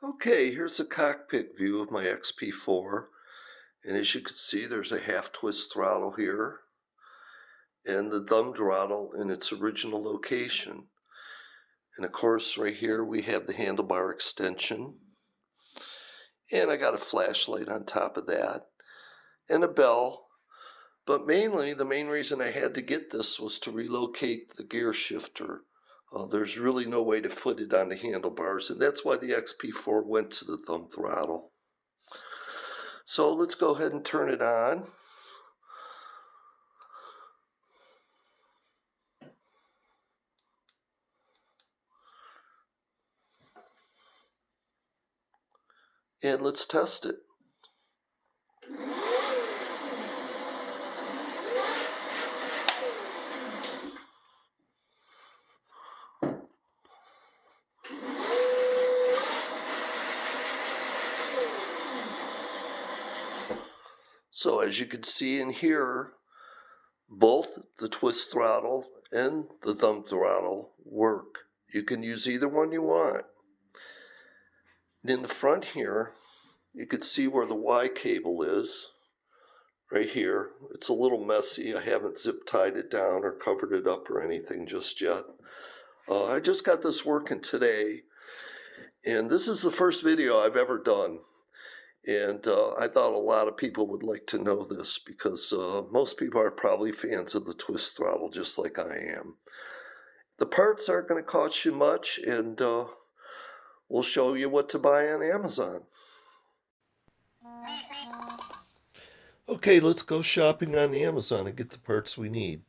Okay, here's a cockpit view of my Xp4, and as you can see there's a half twist throttle here and the thumb throttle in its original location. And of course right here we have the handlebar extension, and I got a flashlight on top of that and a bell. But mainly the main reason I had to get this was to relocate the gear shifter. There's really no way to foot it on the handlebars, and that's why the Xp4 went to the thumb throttle. So let's go ahead and turn it on. And let's test it. So as you can see in here, both the twist throttle and the thumb throttle work. You can use either one you want. And in the front here, you can see where the Y cable is, right here. It's a little messy. I haven't zip tied it down or covered it up or anything just yet. I just got this working today, and this is the first video I've ever done. And I thought a lot of people would like to know this because most people are probably fans of the twist throttle just like I am. The parts aren't going to cost you much, and we'll show you what to buy on Amazon. Okay, let's go shopping on Amazon and get the parts we need.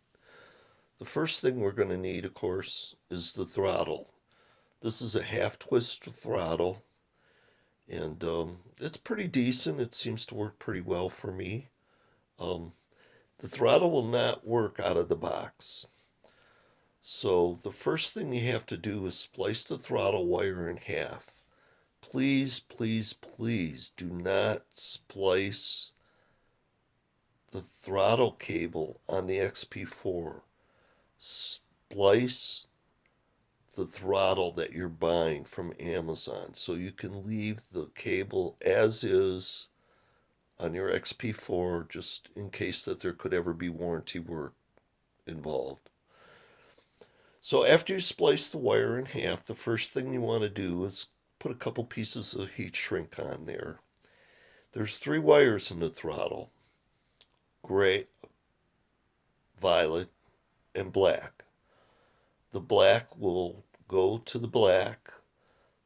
The first thing we're going to need, of course, is the throttle. This is a half twist throttle, and it's pretty decent. It seems to work pretty well for me. The throttle will not work out of the box. So the first thing you have to do is splice the throttle wire in half. Please, please, please do not splice the throttle cable on the Xp4. Splice the throttle that you're buying from Amazon so you can leave the cable as is on your Xp4 just in case that there could ever be warranty work involved. So after you splice the wire in half, the first thing you want to do is put a couple pieces of heat shrink on there. There's 3 wires in the throttle: gray, violet, and black. The black will go to the black,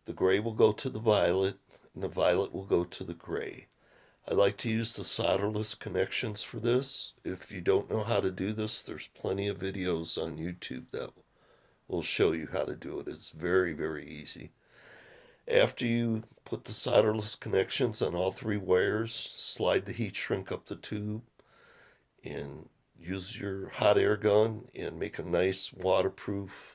the gray will go to the violet, and the violet will go to the gray. I like to use the solderless connections for this. If you don't know how to do this, there's plenty of videos on YouTube that will show you how to do it. It's very, very easy. After you put the solderless connections on all 3 wires, slide the heat shrink up the tube and use your hot air gun and make a nice waterproof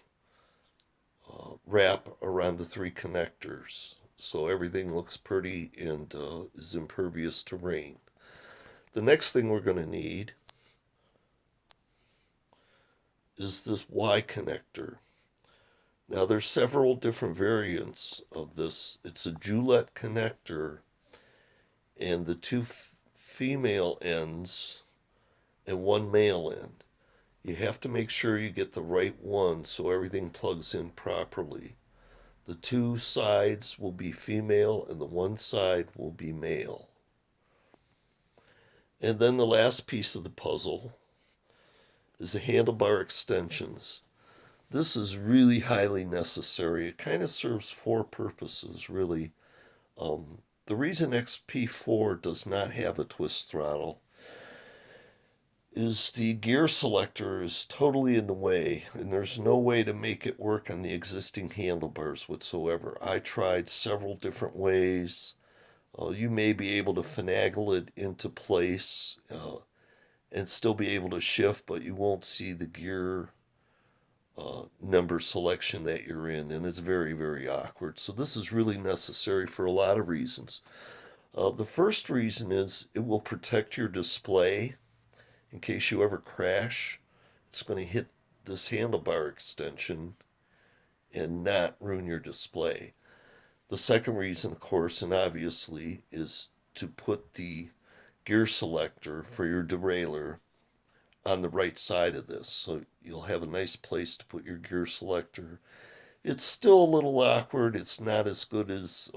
wrap around the 3 connectors so everything looks pretty and is impervious to rain. The next thing we're going to need is this Y connector. Now there's several different variants of this. It's a Joulette connector, and the 2 female ends and 1 male end. You have to make sure you get the right one so everything plugs in properly. The 2 sides will be female and the 1 side will be male. And then the last piece of the puzzle is the handlebar extensions. This is really highly necessary. It kind of serves 4 purposes, really. The reason Xp4 does not have a twist throttle is the gear selector is totally in the way, and there's no way to make it work on the existing handlebars whatsoever. I tried several different ways. You may be able to finagle it into place and still be able to shift, but you won't see the gear number selection that you're in, and it's very, very awkward. So this is really necessary for a lot of reasons. The first reason is it will protect your display in case you ever crash. It's going to hit this handlebar extension and not ruin your display. The second reason, of course, and obviously, is to put the gear selector for your derailleur on the right side of this. So you'll have a nice place to put your gear selector. It's still a little awkward. It's not as good as,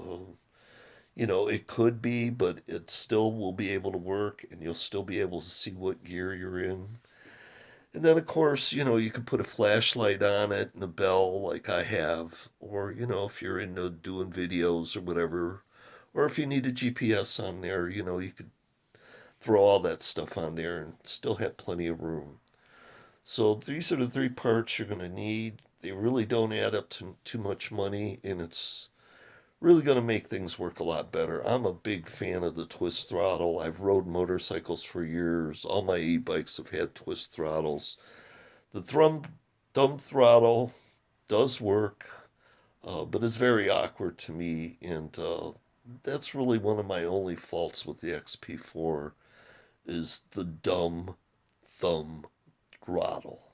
it could be, but it still will be able to work and you'll still be able to see what gear you're in. And then, of course, you can put a flashlight on it and a bell like I have. Or, if you're into doing videos or whatever, or if you need a GPS on there, you could throw all that stuff on there and still have plenty of room. So these are the three parts you're going to need. They really don't add up to too much money, and it's really going to make things work a lot better. I'm a big fan of the twist throttle. I've rode motorcycles for years. All my e-bikes have had twist throttles. The thumb throttle does work, but it's very awkward to me, and that's really one of my only faults with the XP4 is the dumb thumb throttle.